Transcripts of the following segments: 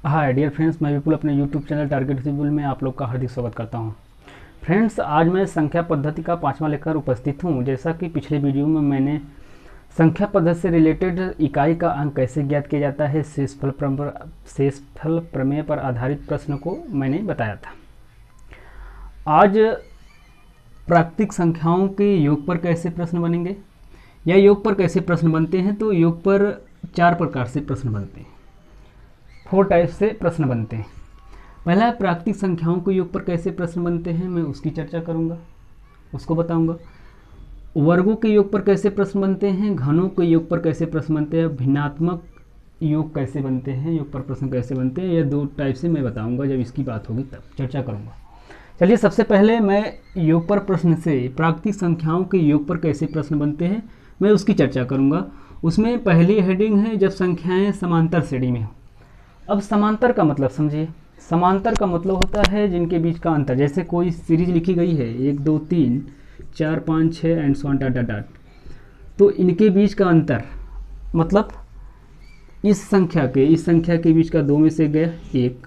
Hi dear friends, मैं विपुल अपने YouTube channel target विपुल में आप लोग का हार्दिक स्वागत करता हूं। फ्रेंड्स, आज मैं संख्या पद्धति का 5वां लेकर उपस्थित हूं। जैसा कि पिछले वीडियो में मैंने संख्या पद्धति से रिलेटेड इकाई का अंक कैसे ज्ञात किया जाता है, शेषफल प्रमेय पर आधारित प्रश्न को मैंने बताया था। आज प्राकृतिक संख्याओं के योग पर कैसे प्रश्न बनेंगे या योग पर कैसे प्रश्न बनते हैं। तो योग पर 4 प्रकार से प्रश्न बनते हैं, 4 टाइप से प्रश्न बनते हैं। पहला है प्राकृतिक संख्याओं के योग पर कैसे प्रश्न बनते हैं, मैं उसकी चर्चा करूंगा, उसको बताऊंगा। वर्गों के योग पर कैसे प्रश्न बनते हैं, घनों के योग पर कैसे प्रश्न बनते हैं, भिन्नात्मक योग कैसे बनते हैं, योग पर प्रश्न कैसे बनते हैं। ये 2 टाइप से मैं बताऊंगा, जब इसकी बात होगी तब चर्चा करूंगा। चलिए, सबसे पहले मैं योग पर प्रश्न से प्राकृतिक संख्याओं के योग पर कैसे प्रश्न बनते हैं मैं उसकी चर्चा करूंगा। उसमें पहली हेडिंग है जब संख्याएं समांतर श्रेणी में हो। अब समांतर का मतलब समझिए। समांतर का मतलब होता है जिनके बीच का अंतर, जैसे कोई सीरीज लिखी गई है 1 2 3 4 5 6 and so on dot dot, तो इनके बीच का अंतर मतलब इस संख्या के बीच का 2 में से गया 1,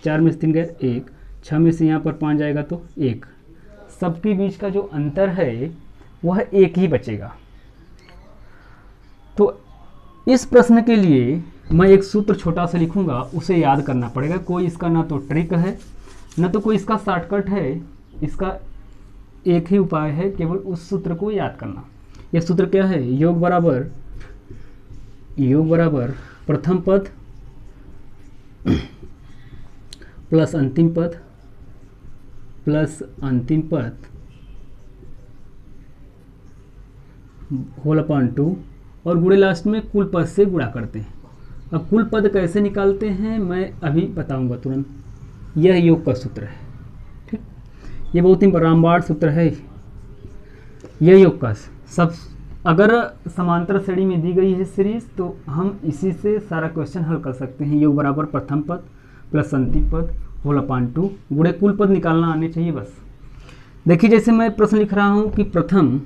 4 में से 3 गया 1, 6 में से यहाँ पर 5 जाएगा तो 1, सबके बीच का जो अंतर है वह 1 ही बचेगा। तो इस प्रश्न के लिए मैं एक सूत्र छोटा सा लिखूंगा, उसे याद करना पड़ेगा। कोई इसका ना तो ट्रिक है ना तो कोई इसका शॉर्टकट है, इसका एक ही उपाय है, केवल उस सूत्र को याद करना। यह सूत्र क्या है? योग बराबर प्रथम पद प्लस अंतिम पद होल अपॉन 2 और गुणे लास्ट में कुल पद से गुणा करते हैं। अब कुल पद कैसे निकालते हैं मैं अभी बताऊंगा तुरंत। यह योग का सूत्र है, ठीक। ये बहुत ही रामबाण सूत्र है। यह योग का सब, अगर समांतर श्रेणी में दी गई है सीरीज तो हम इसी से सारा क्वेश्चन हल कर सकते हैं। योग बराबर प्रथम पद प्लस अंतिम पद होल अपॉन 2 गुणे कुल पद निकालना आने चाहिए बस। देखिए, जैसे मैं प्रश्न लिख रहा हूँ कि प्रथम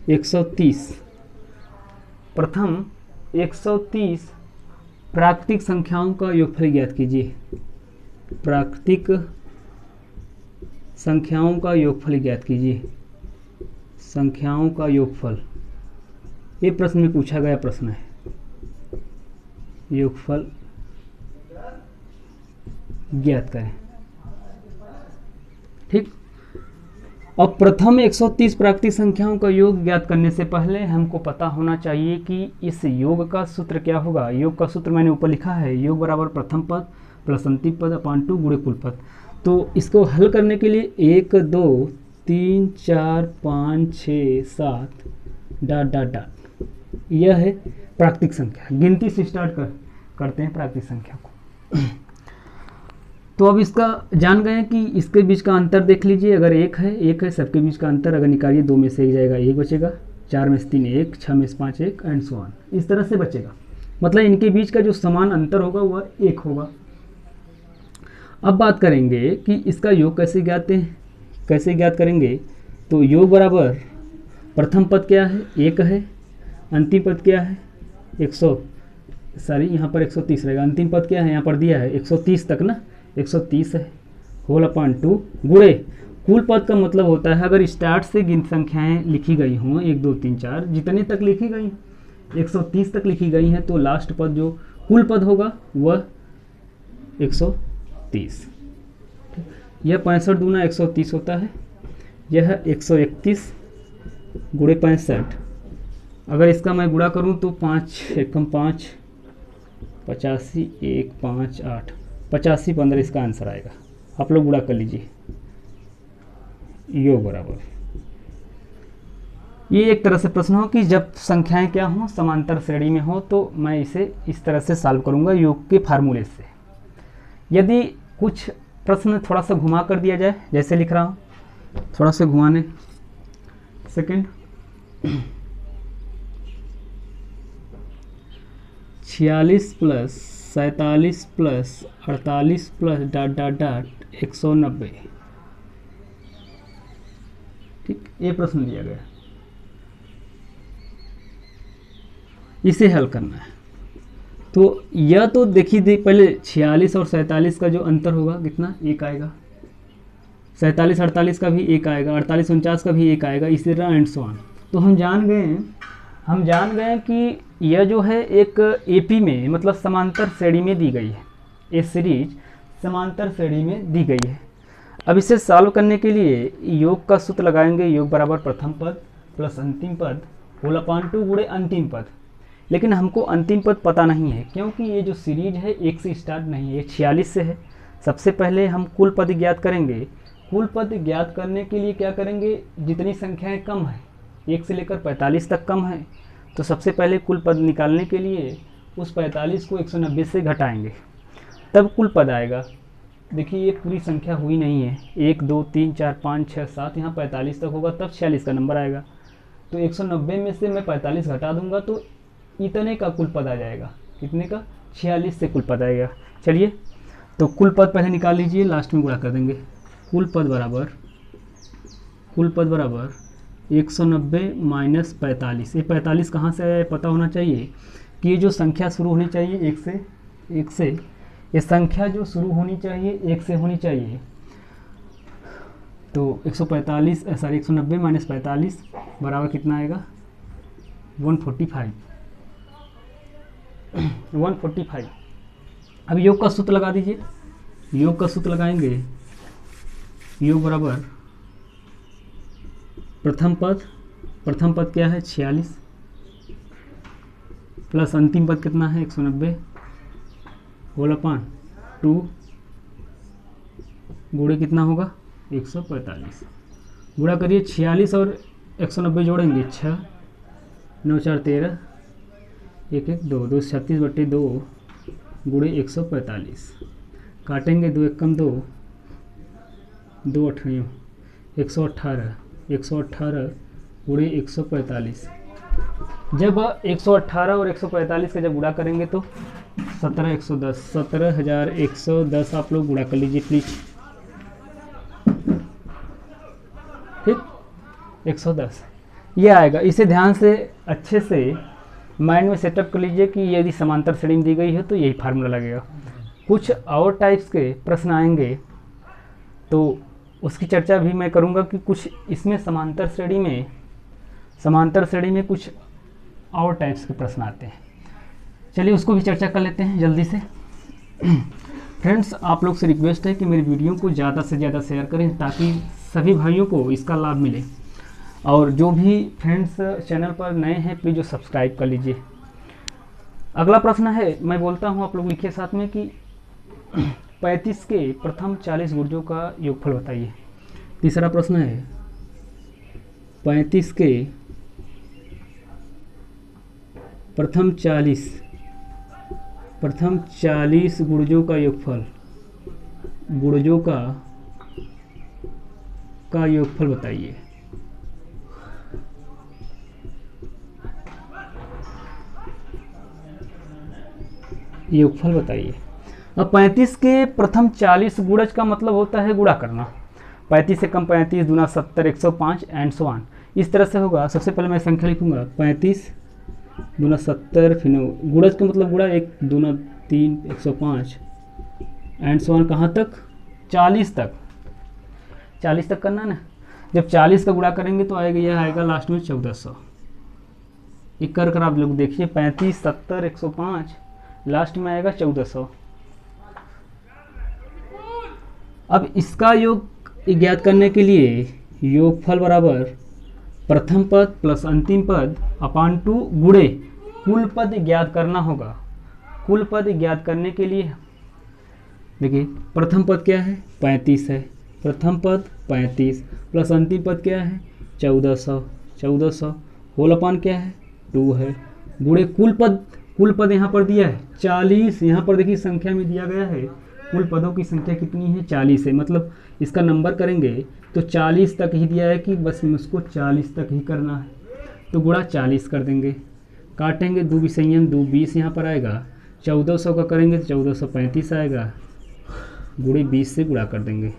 130 प्राकृतिक संख्याओं का योगफल ज्ञात कीजिए। प्राकृतिक संख्याओं का योगफल ज्ञात कीजिए। संख्याओं का योगफल, ये प्रश्न में पूछा गया प्रश्न है। योगफल ज्ञात करें, ठीक। अब प्रथम 130 प्राकृतिक संख्याओं का योग ज्ञात करने से पहले हमको पता होना चाहिए कि इस योग का सूत्र क्या होगा। योग का सूत्र मैंने ऊपर लिखा है, योग बराबर प्रथम पद प्लस अंतिम पद अपॉन 2 गुणे कुल पद। तो इसको हल करने के लिए 1 2 3 4 5 6 7 डॉट डॉट डॉट, यह है प्राकृतिक संख्या। गिनती से स्टार्ट करते हैं प्राकृतिक संख्या को। तो अब इसका जान गए कि इसके बीच का अंतर देख लीजिए। अगर 1 है सबके बीच का अंतर अगर निकालिए 2 में से 1 जाएगा 1 बचेगा, 4 में से 3 1, 6 में से 5 1 एंड सो ऑन, इस तरह से बचेगा। मतलब इनके बीच का जो समान अंतर होगा वह 1 होगा। अब बात करेंगे कि इसका योग कैसे ज्ञात करेंगे। तो योग बराबर प्रथम पद क्या है? 1 है। अंतिम पद क्या है? यहाँ पर 130 रहेगा। अंतिम पद क्या है? यहाँ पर दिया है 130 तक ना, 130 है होल अपॉन 2 गुणे कुल पद का मतलब होता है अगर स्टार्ट से संख्याएं लिखी गई हों 1 2 3 4 जितने तक लिखी गई 130 तक लिखी गई हैं, तो लास्ट पद जो कुल पद होगा वह 130। यह 65 दूना 130 होता है। यह 131 गुणे 65। अगर इसका मैं गुणा करूं तो 5 एकम 5 85 1 5 8 85 15 इसका आंसर आएगा। आप लोग गुणा कर लीजिए। योग बराबर, ये एक तरह से प्रश्न हो कि जब संख्याएं क्या हों, समांतर श्रेणी में हो, तो मैं इसे इस तरह से सॉल्व करूंगा योग के फार्मूले से। यदि कुछ प्रश्न थोड़ा सा घुमा कर दिया जाए, जैसे लिख रहा हूँ, थोड़ा सा घुमाने second 46 plus 47 plus 48 plus dot dot dot 190, ठीक। ये प्रश्न दिया गया, इसे हल करना है। तो यह तो देखिए पहले 46 और 47 का जो अंतर होगा कितना, एक आएगा। 47 48 का भी एक आएगा, 48 49 का भी एक आएगा, इसी तरह एंड सो ऑन। तो हम जान गए कि यह जो है एक एपी में मतलब समांतर श्रेणी में दी गई है, ये सीरीज समांतर श्रेणी में दी गई है। अब इसे सॉल्व करने के लिए योग का सूत्र लगाएंगे, योग बराबर प्रथम पद प्लस अंतिम पद होल अपान 2 गुणे अंतिम पद। लेकिन हमको अंतिम पद पता नहीं है, क्योंकि ये जो सीरीज है एक से स्टार्ट नहीं है, ये 46 से है। सबसे पहले हम कुल पद ज्ञात करेंगे। कुल पद ज्ञात करने के लिए क्या करेंगे, जितनी संख्याएं कम है 1 से लेकर 45 तक कम है, तो सबसे पहले कुल पद निकालने के लिए उस 45 को 190 से घटाएंगे, तब कुल पद आएगा। देखिए ये पूरी संख्या हुई नहीं है, 1 2 3 4 5 6 7, यहाँ 45 तक होगा तब 46 का नंबर आएगा। तो 190 में से मैं 45 घटा दूंगा तो इतने का कुल पद आ जाएगा। कितने का, 46 से कुल पद आएगा। चलिए तो कुल पद पहले निकाल लीजिए, लास्ट में गुणा कर देंगे। कुल पद बराबर 190 माइनस 45। ये 45 कहाँ से आया पता होना चाहिए कि ये जो संख्या शुरू होनी चाहिए एक से ये संख्या जो शुरू होनी चाहिए 1 से होनी चाहिए। तो 190 माइनस 45 बराबर कितना आएगा, 145। अब योग का सूत्र लगा दीजिए। योग का सूत्र लगाएंगे, योग बराबर प्रथम पद क्या है 46 प्लस अंतिम पद कितना है 190 होल अपान 2 गुणे कितना होगा 145। गुणा करिए, 46 और 190 जोड़ेंगे 6 9 4 13 1 1 2 2 36/2 गुणे 145। काटेंगे 2 1 कम 2 2 8 118 गुणे 145। जब 118 और 145 का जब गुणा करेंगे तो 17,110 आप लोग गुणा कर लीजिए प्लीज। ठीक, 110 ये आएगा। इसे ध्यान से अच्छे से माइंड में सेटअप कर लीजिए कि यदि समांतर श्रेणी दी गई है तो यही फार्मूला लगेगा। कुछ और टाइप्स के प्रश्न आएंगे तो उसकी चर्चा भी मैं करूंगा कि कुछ इसमें समांतर श्रेणी में कुछ और टाइप्स के प्रश्न आते हैं। चलिए उसको भी चर्चा कर लेते हैं जल्दी से। फ्रेंड्स आप लोग से रिक्वेस्ट है कि मेरी वीडियो को ज़्यादा से ज़्यादा शेयर करें ताकि सभी भाइयों को इसका लाभ मिले। और जो भी फ्रेंड्स चैनल पर नए हैं प्लीज़ जो सब्सक्राइब कर लीजिए। अगला प्रश्न है, मैं बोलता हूँ आप लोग लिखिए साथ में कि 35 के प्रथम 40 गुर्जों का योगफल बताइए। तीसरा प्रश्न है 35 के प्रथम 40 गुर्जों का योगफल योगफल बताइए। योगफल बताइए। अब 35 के प्रथम 40 गुणज का मतलब होता है गुणा करना। 35 से कम 35 दूना 70 105 एंड सो ऑन, इस तरह से होगा। सबसे पहले मैं संख्या लिखूंगा 35 दूना 70, फिर गुणज का मतलब गुणा 1 दूना 3 105 एंड सो ऑन। कहाँ तक, 40 तक करना ना। जब 40 का गुणा करेंगे तो आएगा, यह आएगा लास्ट में 1400। ये कर आप लोग देखिए, 35 70 105 लास्ट में आएगा 1400। अब इसका योग ज्ञात करने के लिए योगफल बराबर प्रथम पद प्लस अंतिम पद अपान 2 गुणे कुल पद ज्ञात करना होगा। कुल पद ज्ञात करने के लिए देखिए प्रथम पद क्या है 35 है, प्रथम पद 35 प्लस अंतिम पद क्या है 1400 होल अपान क्या है 2 है गुणे कुल पद यहाँ पर दिया है 40। यहाँ पर देखिए संख्या में दिया गया है कुल पदों की संख्या कितनी है 40 है, मतलब इसका नंबर करेंगे तो 40 तक ही दिया है कि बस उसको 40 तक ही करना है, तो गुणा 40 कर देंगे। काटेंगे 2 विषयन 2 20 यहाँ पर आएगा। 1400 का करेंगे तो 1435 आएगा, गुणे 20 से गुणा कर देंगे।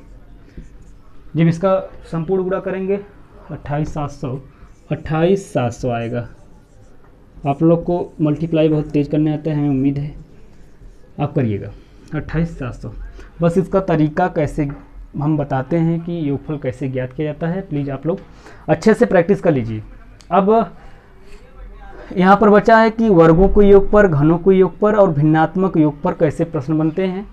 जब इसका संपूर्ण गुणा करेंगे 28700 आएगा। आप लोग को मल्टीप्लाई बहुत तेज़ करने आता है, हमें उम्मीद है। आप करिएगा 28,700। बस इसका तरीका कैसे हम बताते हैं कि योगफल कैसे ज्ञात किया जाता है, प्लीज़ आप लोग अच्छे से प्रैक्टिस कर लीजिए। अब यहाँ पर बचा है कि वर्गों के योग पर, घनों के योग पर और भिन्नात्मक योग पर कैसे प्रश्न बनते हैं।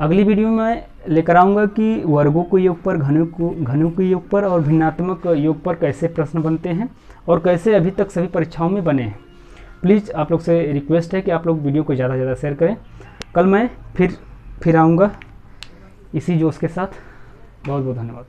अगली वीडियो में लेकर आऊँगा कि वर्गों के योग पर, घनों के योग पर और भिन्नात्मक योग पर कैसे प्रश्न बनते हैं और कैसे अभी तक सभी परीक्षाओं में बने हैं। प्लीज़ आप लोग से रिक्वेस्ट है कि आप लोग वीडियो को ज़्यादा से ज़्यादा शेयर करें। कल मैं फिर आऊँगा इसी जोश के साथ। बहुत बहुत धन्यवाद।